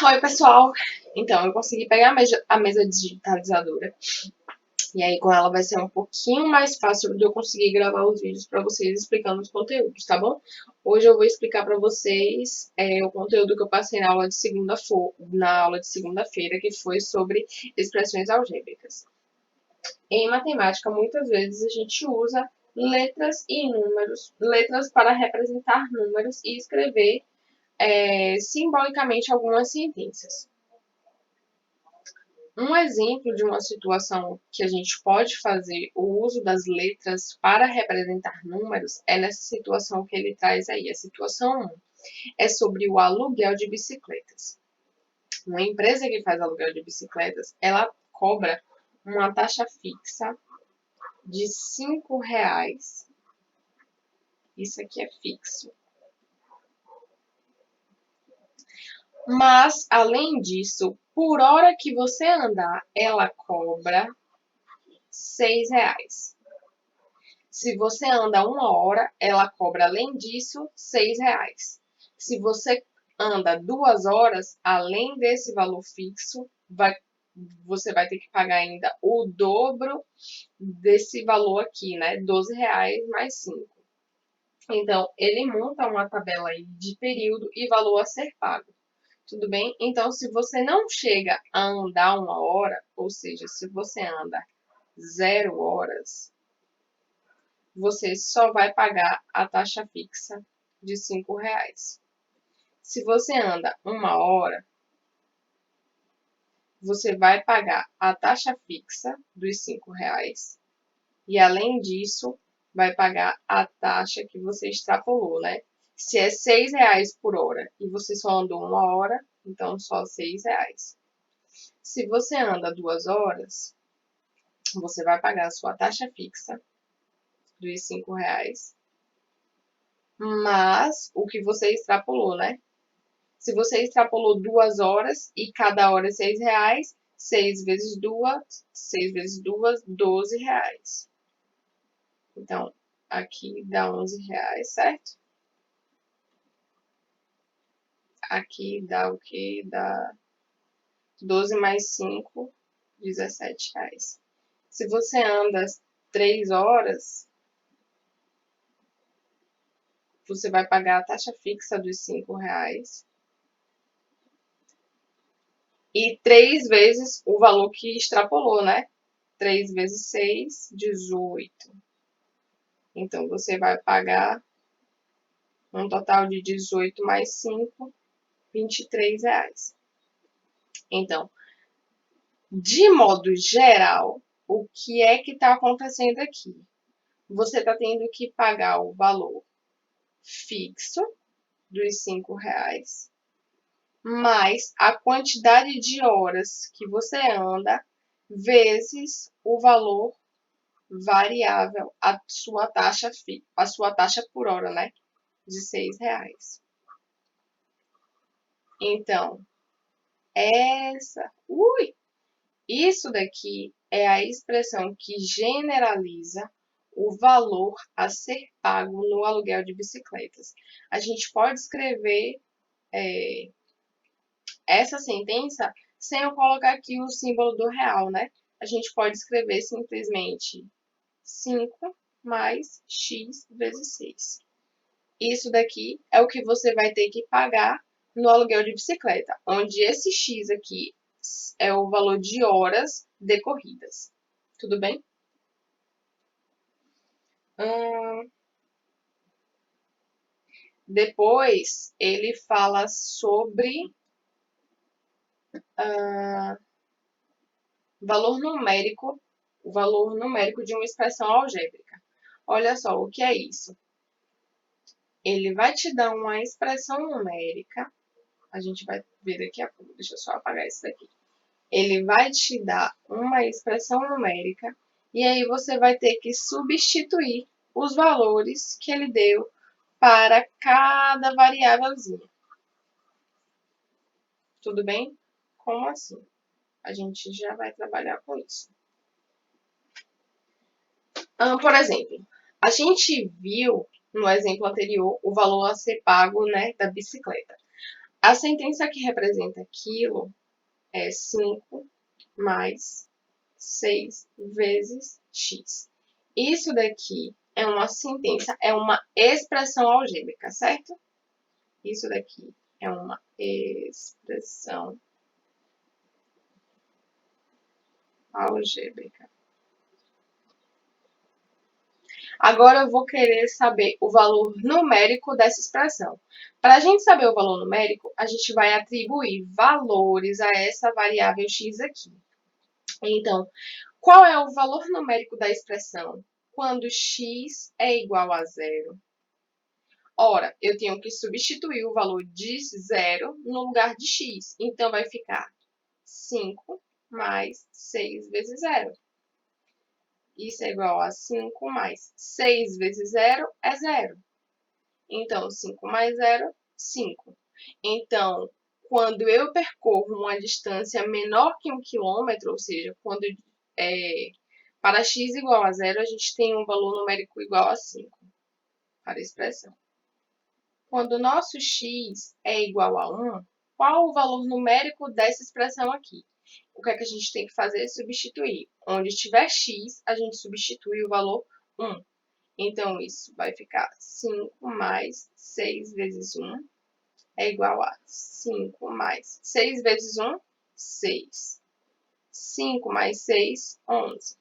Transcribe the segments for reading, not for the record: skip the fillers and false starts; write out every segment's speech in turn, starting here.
Oi, pessoal! Então, eu consegui pegar a mesa digitalizadora. E aí, com ela vai ser um pouquinho mais fácil de eu conseguir gravar os vídeos para vocês explicando os conteúdos, tá bom? Hoje eu vou explicar para vocês o conteúdo que eu passei na aula de segunda-feira, que foi sobre expressões algébricas. Em matemática, muitas vezes a gente usa letras e números, letras para representar números e escrever simbolicamente algumas sentenças. Um exemplo de uma situação que a gente pode fazer o uso das letras para representar números é nessa situação que ele traz aí. A situação 1 é sobre o aluguel de bicicletas. Uma empresa que faz aluguel de bicicletas, ela cobra uma taxa fixa de R$ 5. Isso aqui é fixo. Mas, além disso, por hora que você andar, ela cobra R$ 6. Se você anda 1 hora, ela cobra, além disso, R$ 6. Se você anda 2 horas, além desse valor fixo, você vai ter que pagar ainda o dobro desse valor aqui, né? R$ 12 mais 5. Então, ele monta uma tabela aí de período e valor a ser pago. Tudo bem? Então, se você não chega a andar 1 hora, ou seja, se você anda 0 horas, você só vai pagar a taxa fixa de R$ 5. Se você anda 1 hora, você vai pagar a taxa fixa dos R$ 5 e, além disso, vai pagar a taxa que você extrapolou, né? Se é R$ 6 por hora e você só andou 1 hora, então só R$ 6. Se você anda 2 horas, você vai pagar a sua taxa fixa dos R$ 5, mas o que você extrapolou, né? Se você extrapolou 2 horas e cada hora é R$ 6, 6 vezes 2, R$ 12. Então, aqui dá R$ 11, certo? Aqui dá o quê? Dá 12 mais 5, R$ 17. Se você anda 3 horas, você vai pagar a taxa fixa dos R$ 5 e 3 vezes o valor que extrapolou, né? 3 vezes 6, 18. Então, você vai pagar um total de 18 mais 5, R$ 23. Então, de modo geral, o que é que está acontecendo aqui? Você está tendo que pagar o valor fixo dos R$ 5, mais a quantidade de horas que você anda, vezes o valor variável, a sua taxa por hora, né? De R$ 6. Então, isso daqui é a expressão que generaliza o valor a ser pago no aluguel de bicicletas. A gente pode escrever essa sentença sem eu colocar aqui o símbolo do real, né? A gente pode escrever simplesmente 5 mais x vezes 6. Isso daqui é o que você vai ter que pagar no aluguel de bicicleta, onde esse x aqui é o valor de horas decorridas. Tudo bem? Depois, ele fala sobre o valor numérico de uma expressão algébrica. Olha só, o que é isso? Ele vai te dar uma expressão numérica, a gente vai ver daqui a pouco, deixa eu só apagar isso daqui. Ele vai te dar uma expressão numérica e aí você vai ter que substituir os valores que ele deu para cada variávelzinha. Tudo bem? Como assim? A gente já vai trabalhar com isso. Por exemplo, a gente viu no exemplo anterior o valor a ser pago, né, da bicicleta. A sentença que representa aquilo é 5 mais 6 vezes x. Isso daqui é uma sentença, é uma expressão algébrica, certo? Isso daqui é uma expressão algébrica. Agora eu vou querer saber o valor numérico dessa expressão. Para a gente saber o valor numérico, a gente vai atribuir valores a essa variável x aqui. Então, qual é o valor numérico da expressão quando x é igual a zero? Ora, eu tenho que substituir o valor de zero no lugar de x. Então, vai ficar 5 mais 6 vezes zero. Isso é igual a 5 mais 6 vezes zero é zero. Então, 5 mais 0, 5. Então, quando eu percorro uma distância menor que 1 quilômetro, ou seja, quando para x igual a zero, a gente tem um valor numérico igual a 5 para a expressão. Quando o nosso x é igual a 1, qual o valor numérico dessa expressão aqui? O que é que a gente tem que fazer? Substituir. Onde tiver x, a gente substitui o valor 1. Então, isso vai ficar 5 mais 6 vezes 1 é igual a 5 mais 6 vezes 1, 6. 5 mais 6, 11.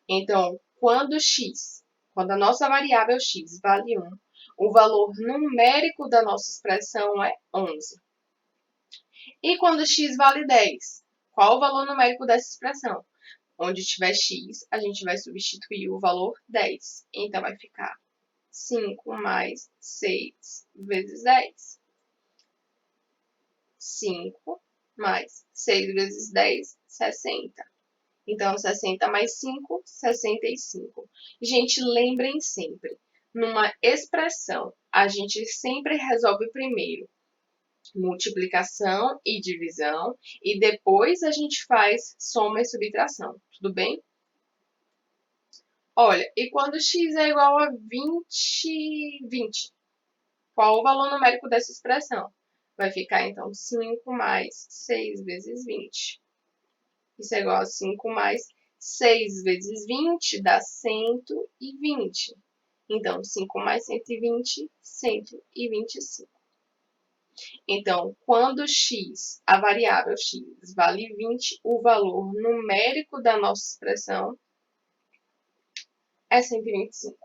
Então, quando a nossa variável x vale 1, o valor numérico da nossa expressão é 11. E quando x vale 10, qual o valor numérico dessa expressão? Onde tiver x, a gente vai substituir o valor 10. Então, vai ficar 5 mais 6 vezes 10. 5 mais 6 vezes 10, 60. Então, 60 mais 5, 65. Gente, lembrem sempre, numa expressão, a gente sempre resolve primeiro multiplicação e divisão, e depois a gente faz soma e subtração, tudo bem? Olha, e quando x é igual a 20, qual o valor numérico dessa expressão? Vai ficar, então, 5 mais 6 vezes 20. Isso é igual a 5 mais 6 vezes 20 dá 120. Então, 5 mais 120, 125. Então, quando x, a variável x, vale 20, o valor numérico da nossa expressão é 125.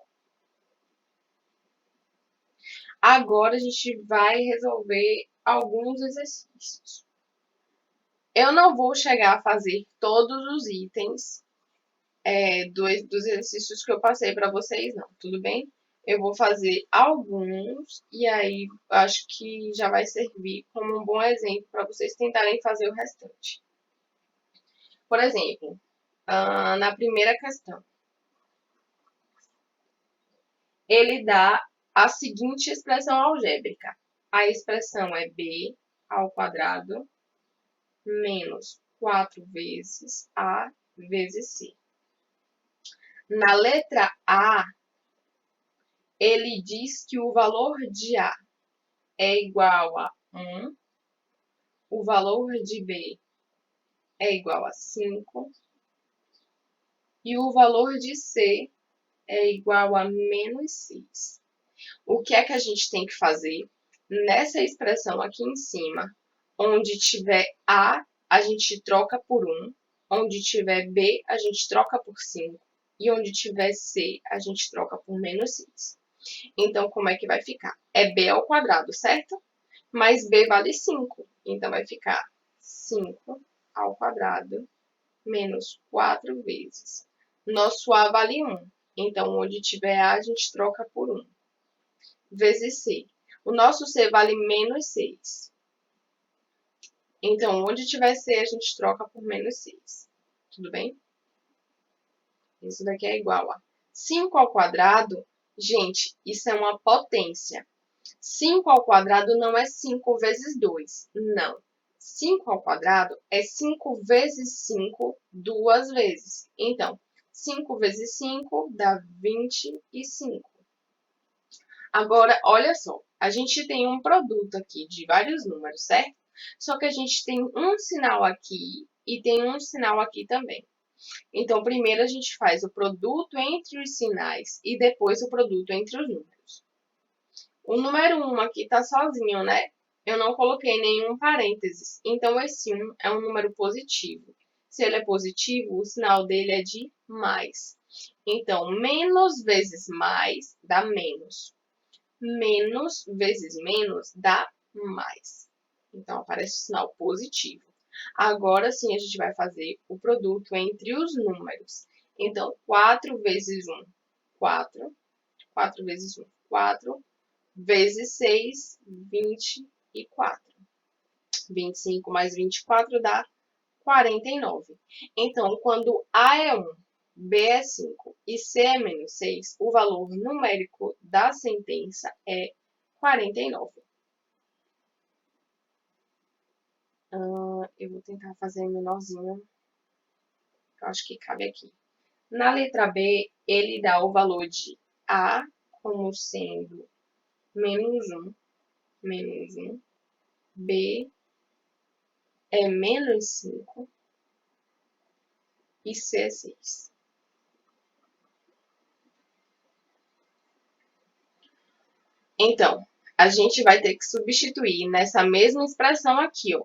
Agora, a gente vai resolver alguns exercícios. Eu não vou chegar a fazer todos os itens dos exercícios que eu passei para vocês, não, tudo bem? Eu vou fazer alguns e aí acho que já vai servir como um bom exemplo para vocês tentarem fazer o restante. Por exemplo, na primeira questão, ele dá a seguinte expressão algébrica. A expressão é b ao quadrado menos 4 vezes a vezes c. Na letra A, ele diz que o valor de A é igual a 1, o valor de B é igual a 5 e o valor de C é igual a menos 6. O que é que a gente tem que fazer? Nessa expressão aqui em cima, onde tiver A, a gente troca por 1, onde tiver B, a gente troca por 5 e onde tiver C, a gente troca por menos 6. Então, como é que vai ficar? É b ao quadrado, certo? Mas b vale 5. Então, vai ficar 5 ao quadrado menos 4 vezes. Nosso a vale 1. Então, onde tiver a, a gente troca por 1. Vezes c. O nosso c vale menos 6. Então, onde tiver c, a gente troca por menos 6. Tudo bem? Isso daqui é igual a 5 ao quadrado. Gente, isso é uma potência. 5 ao quadrado não é 5 vezes 2. Não. 5 ao quadrado é 5 vezes 5 duas vezes. Então, 5 vezes 5 dá 25. Agora, olha só, a gente tem um produto aqui de vários números, certo? Só que a gente tem um sinal aqui e tem um sinal aqui também. Então, primeiro a gente faz o produto entre os sinais e depois o produto entre os números. O número 1 aqui está sozinho, né? Eu não coloquei nenhum parênteses. Então, esse 1 é um número positivo. Se ele é positivo, o sinal dele é de mais. Então, menos vezes mais dá menos. Menos vezes menos dá mais. Então, aparece o sinal positivo. Agora sim, a gente vai fazer o produto entre os números. Então, 4 vezes 1, 4. 4 vezes 1, 4. Vezes 6, 24. 25 mais 24 dá 49. Então, quando A é 1, B é 5 e C é menos 6, o valor numérico da sentença é 49. Eu vou tentar fazer menorzinho, que eu acho que cabe aqui. Na letra B, ele dá o valor de A como sendo menos 1, B é menos 5 e C é 6. Então, a gente vai ter que substituir nessa mesma expressão aqui, ó.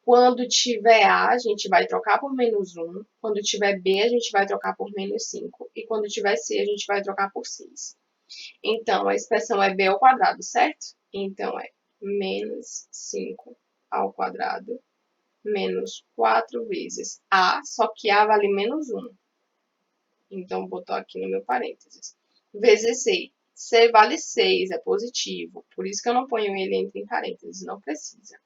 Quando tiver A, a gente vai trocar por menos 1. Quando tiver B, a gente vai trocar por menos 5. E quando tiver C, a gente vai trocar por 6. Então, a expressão é B ao quadrado, certo? Então, é menos 5 ao quadrado menos 4 vezes A, só que A vale menos 1. Então, botou aqui no meu parênteses. Vezes C. C vale 6, é positivo. Por isso que eu não ponho ele entre parênteses, não precisa.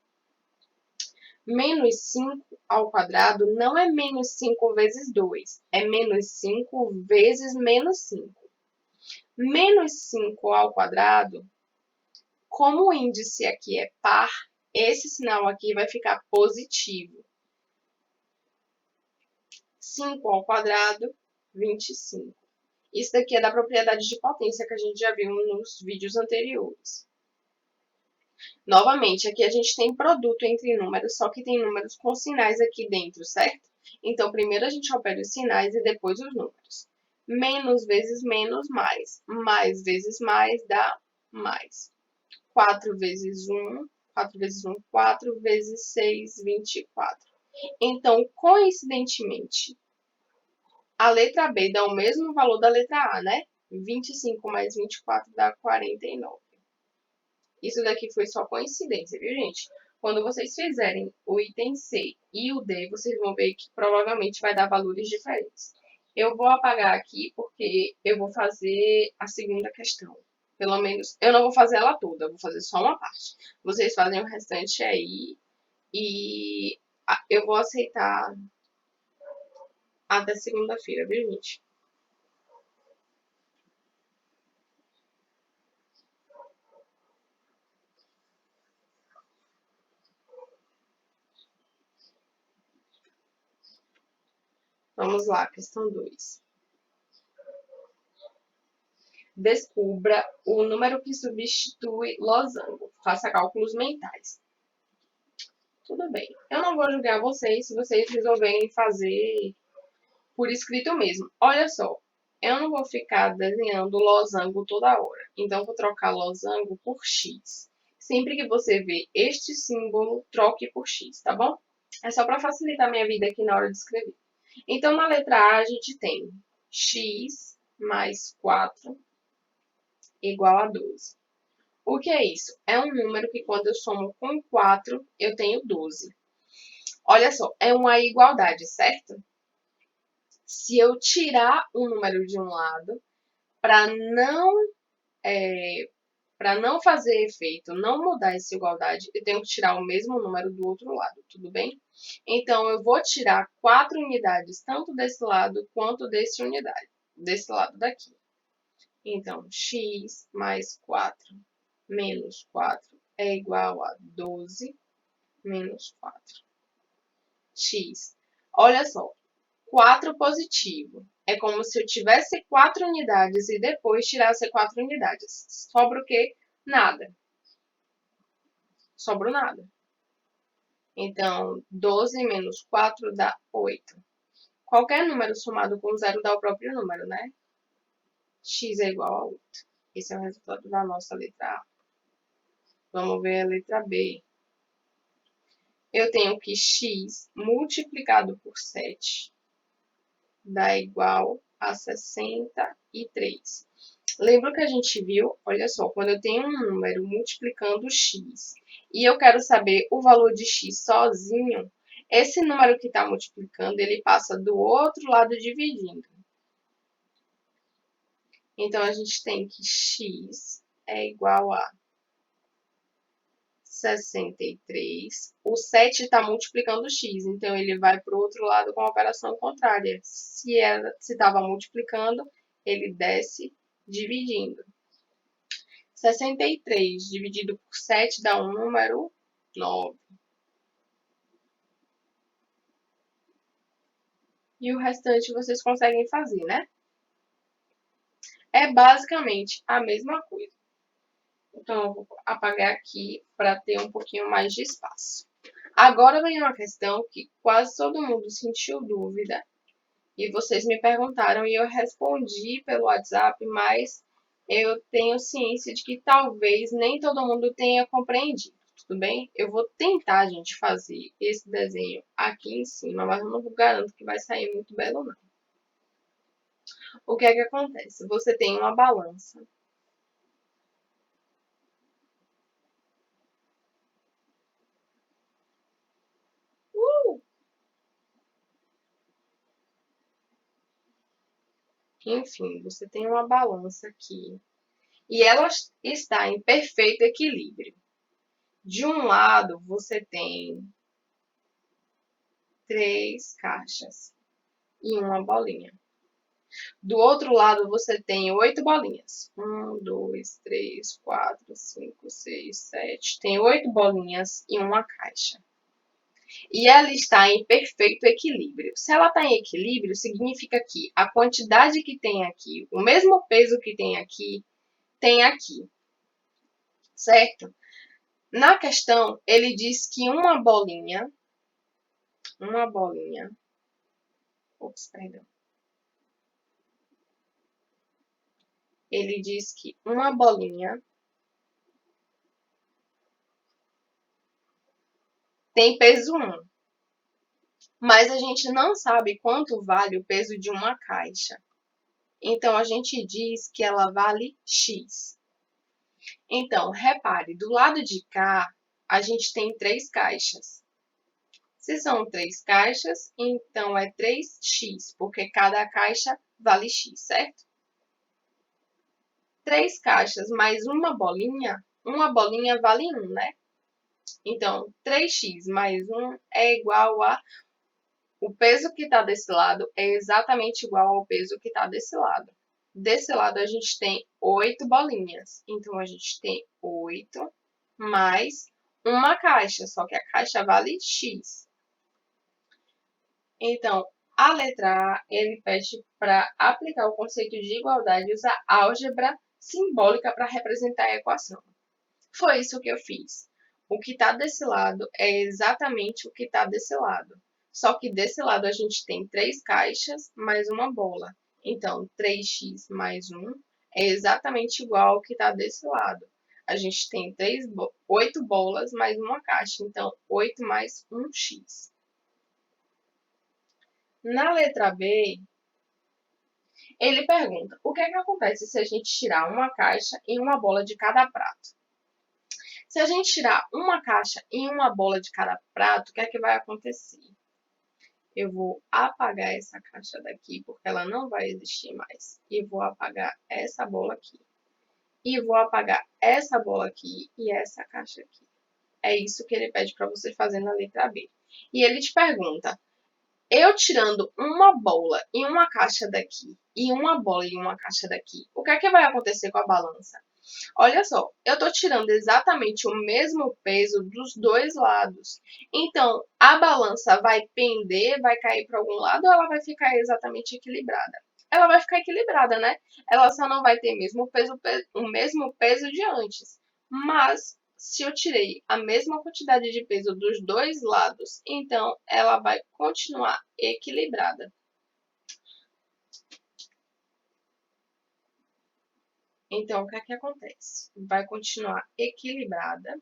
Menos 5 ao quadrado não é menos 5 vezes 2, é menos 5 vezes menos 5. Menos 5 ao quadrado, como o índice aqui é par, esse sinal aqui vai ficar positivo. 5 ao quadrado, 25. Isso daqui é da propriedade de potência que a gente já viu nos vídeos anteriores. Novamente, aqui a gente tem produto entre números, só que tem números com sinais aqui dentro, certo? Então, primeiro a gente opera os sinais e depois os números. Menos vezes menos, mais. Mais vezes mais dá mais. 4 vezes 1, 4 vezes 1, 4 vezes 6, 24. Então, coincidentemente, a letra B dá o mesmo valor da letra A, né? 25 mais 24 dá 49. Isso daqui foi só coincidência, viu, gente? Quando vocês fizerem o item C e o D, vocês vão ver que provavelmente vai dar valores diferentes. Eu vou apagar aqui porque eu vou fazer a segunda questão. Pelo menos, eu não vou fazer ela toda, eu vou fazer só uma parte. Vocês fazem o restante aí e eu vou aceitar até segunda-feira, viu, gente? Vamos lá, questão 2. Descubra o número que substitui losango. Faça cálculos mentais. Tudo bem. Eu não vou julgar vocês se vocês resolverem fazer por escrito mesmo. Olha só, eu não vou ficar desenhando losango toda hora. Então, vou trocar losango por X. Sempre que você vê este símbolo, troque por X, tá bom? É só para facilitar a minha vida aqui na hora de escrever. Então, na letra A, a gente tem X mais 4 igual a 12. O que é isso? É um número que quando eu somo com 4, eu tenho 12. Olha só, é uma igualdade, certo? Se eu tirar um número de um lado, para não fazer efeito, não mudar essa igualdade, eu tenho que tirar o mesmo número do outro lado, tudo bem? Então, eu vou tirar 4 unidades, tanto desse lado quanto desse lado daqui. Então, x mais 4 menos 4 é igual a 12 menos 4. X. Olha só, 4 positivo. É como se eu tivesse 4 unidades e depois tirasse 4 unidades. Sobra o quê? Nada. Sobra nada. Então, 12 menos 4 dá 8. Qualquer número somado com 0 dá o próprio número, né? X é igual a 8. Esse é o resultado da nossa letra A. Vamos ver a letra B. Eu tenho que x multiplicado por 7 dá igual a 63. Lembra que a gente viu? Olha só, quando eu tenho um número multiplicando x e eu quero saber o valor de x sozinho, esse número que está multiplicando, ele passa do outro lado dividindo. Então, a gente tem que x é igual a 63. O 7 está multiplicando o x, então ele vai para o outro lado com a operação contrária. Se estava multiplicando, ele desce dividindo. 63 dividido por 7 dá um número 9. E o restante vocês conseguem fazer, né? É basicamente a mesma coisa. Então, eu vou apagar aqui para ter um pouquinho mais de espaço. Agora vem uma questão que quase todo mundo sentiu dúvida. E vocês me perguntaram e eu respondi pelo WhatsApp, mas eu tenho ciência de que talvez nem todo mundo tenha compreendido, tudo bem? Eu vou tentar, gente, fazer esse desenho aqui em cima, mas eu não garanto que vai sair muito belo, não. O que é que acontece? Você tem uma balança. Enfim, você tem uma balança aqui e ela está em perfeito equilíbrio. De um lado, você tem 3 caixas e uma bolinha. Do outro lado, você tem 8 bolinhas. 1, 2, 3, 4, 5, 6, 7. Tem 8 bolinhas e uma caixa. E ela está em perfeito equilíbrio. Se ela está em equilíbrio, significa que a quantidade que tem aqui, o mesmo peso que tem aqui, certo? Na questão, ele diz que uma bolinha, ops, perdão. Ele diz que uma bolinha tem peso 1. Mas a gente não sabe quanto vale o peso de uma caixa. Então, a gente diz que ela vale X. Então, repare, do lado de cá, a gente tem 3 caixas. Se são 3 caixas, então é 3x, porque cada caixa vale X, certo? 3 caixas mais uma bolinha vale 1, né? Então, 3x mais 1 é igual a... O peso que está desse lado é exatamente igual ao peso que está desse lado. Desse lado, a gente tem 8 bolinhas. Então, a gente tem 8 mais uma caixa, só que a caixa vale X. Então, a letra A, ele pede para aplicar o conceito de igualdade e usar álgebra simbólica para representar a equação. Foi isso que eu fiz. O que está desse lado é exatamente o que está desse lado. Só que desse lado a gente tem 3 caixas mais uma bola. Então, 3x mais 1 é exatamente igual ao que está desse lado. A gente tem 8 bolas mais uma caixa. Então, 8 mais 1x. Na letra B, ele pergunta, o que é que acontece se a gente tirar uma caixa e uma bola de cada prato? Se a gente tirar uma caixa e uma bola de cada prato, o que é que vai acontecer? Eu vou apagar essa caixa daqui, porque ela não vai existir mais. E vou apagar essa bola aqui. E vou apagar essa bola aqui e essa caixa aqui. É isso que ele pede para você fazer na letra B. E ele te pergunta, eu tirando uma bola e uma caixa daqui, e uma bola e uma caixa daqui, o que é que vai acontecer com a balança? Olha só, eu estou tirando exatamente o mesmo peso dos dois lados. Então, a balança vai pender, vai cair para algum lado ou ela vai ficar exatamente equilibrada? Ela vai ficar equilibrada, né? Ela só não vai ter o mesmo peso de antes. Mas, se eu tirei a mesma quantidade de peso dos dois lados, então ela vai continuar equilibrada. Então, o que é que acontece? Vai continuar equilibrada.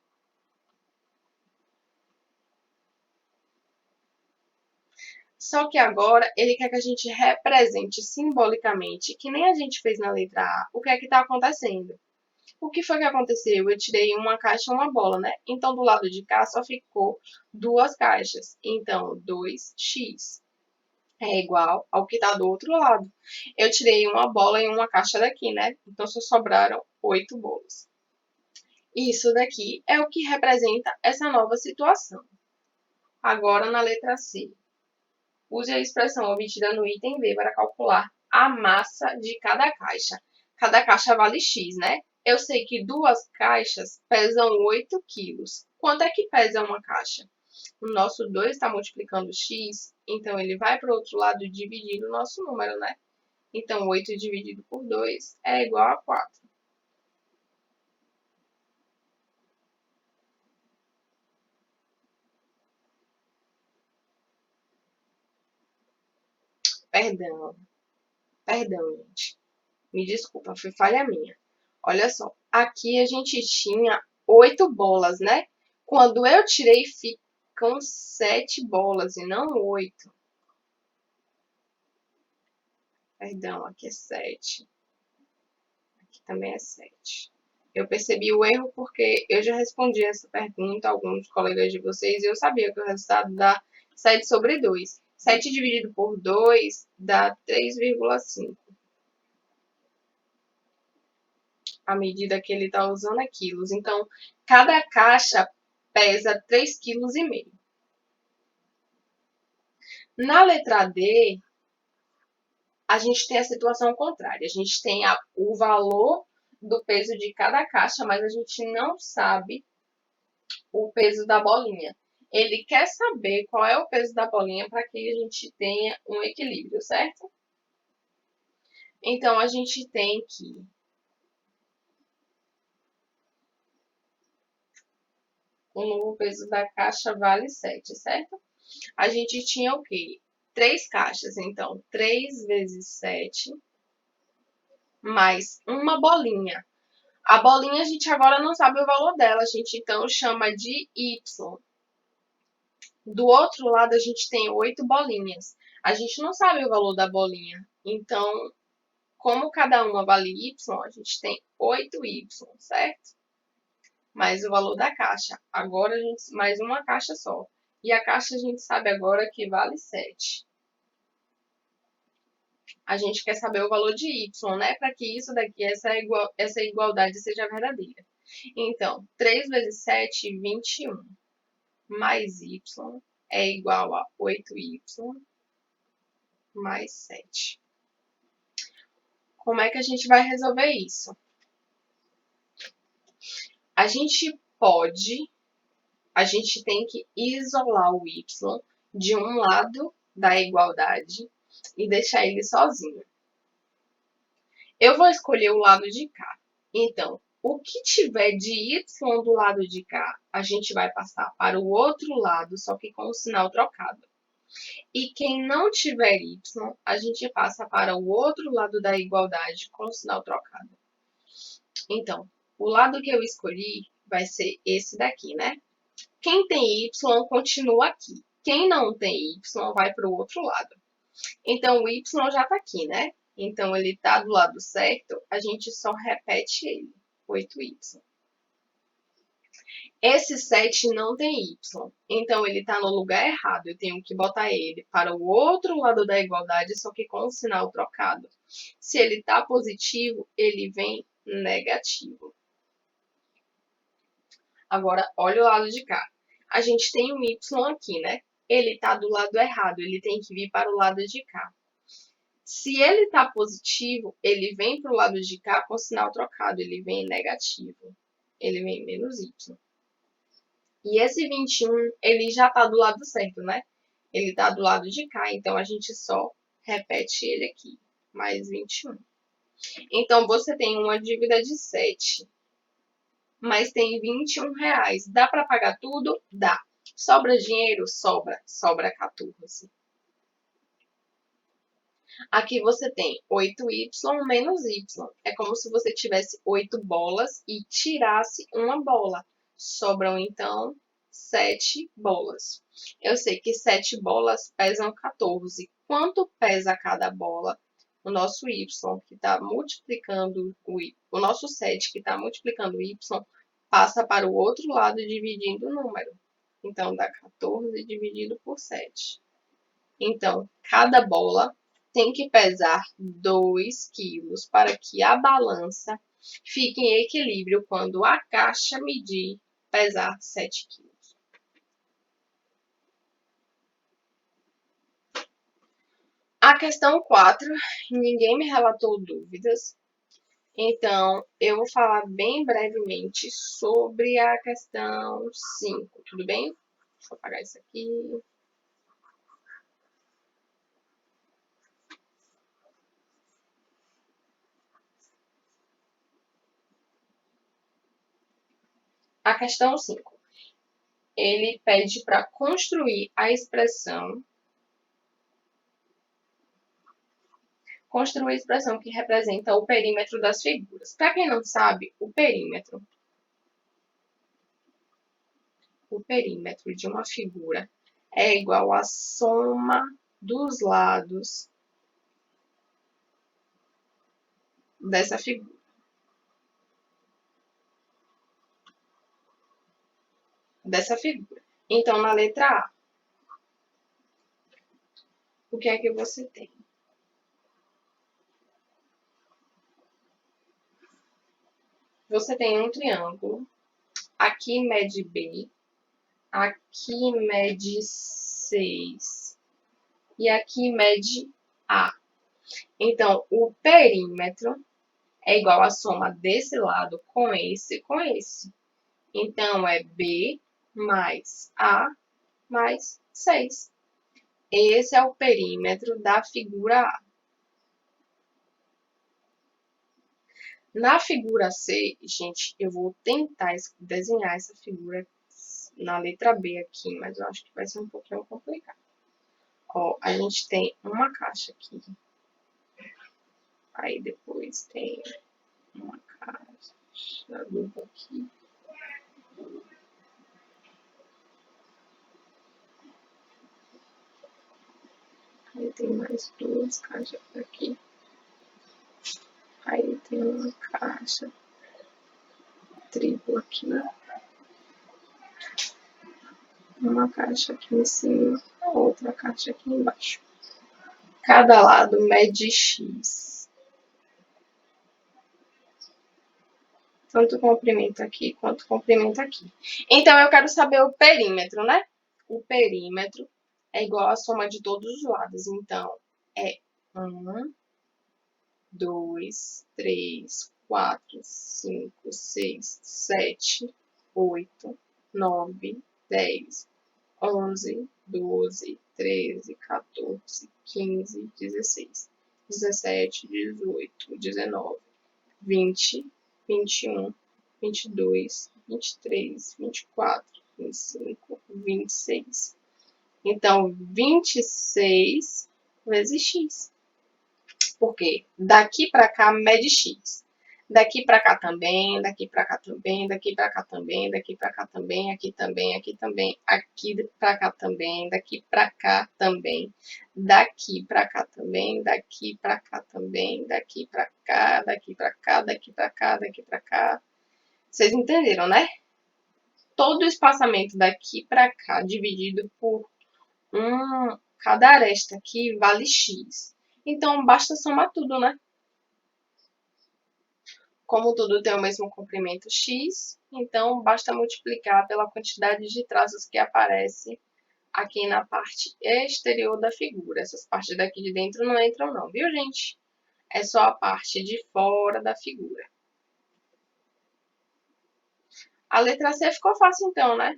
Só que agora ele quer que a gente represente simbolicamente, que nem a gente fez na letra A, o que é que está acontecendo. O que foi que aconteceu? Eu tirei uma caixa e uma bola, né? Então, do lado de cá só ficou duas caixas. Então, 2x é igual ao que está do outro lado. Eu tirei uma bola e uma caixa daqui, né? Então, só sobraram 8 bolas. Isso daqui é o que representa essa nova situação. Agora, na letra C. Use a expressão obtida no item B para calcular a massa de cada caixa. Cada caixa vale X, né? Eu sei que duas caixas pesam 8 quilos. Quanto é que pesa uma caixa? O nosso 2 está multiplicando X, então ele vai para o outro lado e dividir o nosso número, né? Então, 8 dividido por 2 é igual a 4. Perdão, perdão, gente. Me desculpa, foi falha minha. Olha só, aqui a gente tinha 8 bolas, né? Quando eu tirei, ficam 7 bolas e não 8. Perdão, aqui é 7. Aqui também é 7. Eu percebi o erro porque eu já respondi essa pergunta a alguns colegas de vocês e eu sabia que o resultado dá 7 sobre 2. 7 dividido por 2 dá 3,5. A medida que ele está usando é quilos. Então, cada caixa pesa 3,5 kg. Na letra D, a gente tem a situação contrária. A gente tem o valor do peso de cada caixa, mas a gente não sabe o peso da bolinha. Ele quer saber qual é o peso da bolinha para que a gente tenha um equilíbrio, certo? Então, a gente tem que o novo peso da caixa vale 7, certo? A gente tinha o quê? 3 caixas, então 3 vezes 7 mais uma bolinha. A bolinha a gente agora não sabe o valor dela, a gente então chama de Y. Do outro lado a gente tem 8 bolinhas. A gente não sabe o valor da bolinha. Então, como cada uma vale Y, a gente tem 8Y, certo? Mais o valor da caixa. Agora a gente mais uma caixa só. E a caixa a gente sabe agora que vale 7. A gente quer saber o valor de Y, né? Para que isso daqui, essa igualdade seja verdadeira. Então, 3 vezes 7, 21, mais Y é igual a 8Y mais 7. Como é que a gente vai resolver isso? A gente tem que isolar o Y de um lado da igualdade e deixar ele sozinho. Eu vou escolher o lado de cá. Então, o que tiver de Y do lado de cá, a gente vai passar para o outro lado, só que com o sinal trocado. E quem não tiver Y, a gente passa para o outro lado da igualdade com o sinal trocado. Então, o lado que eu escolhi vai ser esse daqui, né? Quem tem Y continua aqui. Quem não tem Y vai para o outro lado. Então, o Y já está aqui, né? Então, ele está do lado certo, a gente só repete ele, 8Y. Esse 7 não tem Y, então ele está no lugar errado. Eu tenho que botar ele para o outro lado da igualdade, só que com o sinal trocado. Se ele está positivo, ele vem negativo. Agora, olha o lado de cá. A gente tem um Y aqui, né? Ele está do lado errado, ele tem que vir para o lado de cá. Se ele está positivo, ele vem para o lado de cá com sinal trocado, ele vem negativo, ele vem menos y. E esse 21, ele já está do lado certo, né? Ele está do lado de cá, então a gente só repete ele aqui, mais 21. Então, você tem uma dívida de 7, mas tem R$ 21. Dá para pagar tudo? Dá. Sobra dinheiro? Sobra. Sobra 14. Aqui você tem 8y menos y. É como se você tivesse 8 bolas e tirasse uma bola. Sobram, então, 7 bolas. Eu sei que 7 bolas pesam 14. Quanto pesa cada bola? O nosso y, que está multiplicando o nosso 7, que está multiplicando o y, passa para o outro lado dividindo o número. Então, dá 14 dividido por 7. Então, cada bola tem que pesar 2 quilos para que a balança fique em equilíbrio quando a caixa medir pesar 7 quilos. A questão 4, ninguém me relatou dúvidas, então eu vou falar bem brevemente sobre a questão 5, tudo bem? Deixa eu apagar isso aqui. A questão 5. Ele pede para construir a expressão que representa o perímetro das figuras. Para quem não sabe, o perímetro de uma figura é igual à soma dos lados dessa figura. Então, na letra A, o que é que você tem? Você tem um triângulo, aqui mede B, aqui mede 6 e aqui mede A. Então, o perímetro é igual à soma desse lado com esse. Então, é B mais A mais 6. Esse é o perímetro da figura A. Na figura C, gente, eu vou tentar desenhar essa figura na letra B aqui, mas eu acho que vai ser um pouquinho complicado. Ó, a gente tem uma caixa aqui. Aí depois tem uma caixa dupla aqui. Aí tem mais duas caixas aqui. Aí tem uma caixa tripla aqui. Uma caixa aqui em cima, outra caixa aqui embaixo. Cada lado mede X. Tanto comprimento aqui quanto comprimento aqui. Então, eu quero saber o perímetro, né? O perímetro é igual à soma de todos os lados. Então, é 1, 2, 3, 4, 5, 6, 7, 8, 9, 10, 11, 12, 13, 14, 15, 16, 17, 18, 19, 20, 21, 22, 23, 24, 25, 26. Então, 26 vezes x. Porque daqui para cá mede x. Daqui para cá também, daqui para cá também, daqui para cá também, daqui para cá também, aqui também, aqui também, aqui para cá também, daqui para cá também, daqui para cá também, daqui para cá também, daqui para cá, daqui para cá, daqui para cá, daqui para cá. Vocês entenderam, né? Todo o espaçamento daqui para cá dividido por cada aresta aqui vale x. Então, basta somar tudo, né? Como tudo tem o mesmo comprimento x, então basta multiplicar pela quantidade de traços que aparece aqui na parte exterior da figura. Essas partes daqui de dentro não entram não, viu, gente? É só a parte de fora da figura. A letra C ficou fácil então, né?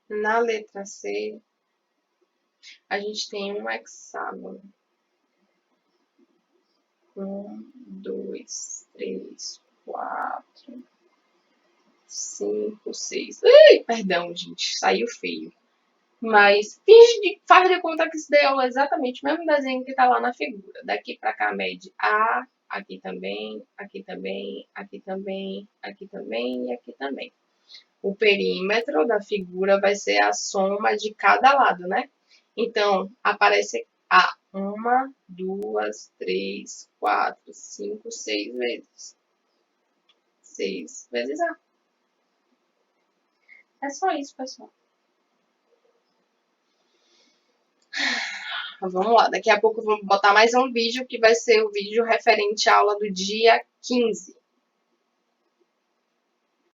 Na letra C, a gente tem um hexágono. 1, 2, 3, 4, 5, 6. Ai, perdão, gente, saiu feio. Mas faz de conta que isso daí é exatamente o mesmo desenho que está lá na figura. Daqui para cá mede A, aqui também, aqui também, aqui também, aqui também e aqui também. O perímetro da figura vai ser a soma de cada lado, né? Então, aparece A. 1, 2, 3, 4, 5, 6 vezes. 6 vezes A. É só isso, pessoal. Vamos lá, daqui a pouco eu vou botar mais um vídeo que vai ser o vídeo referente à aula do dia 15.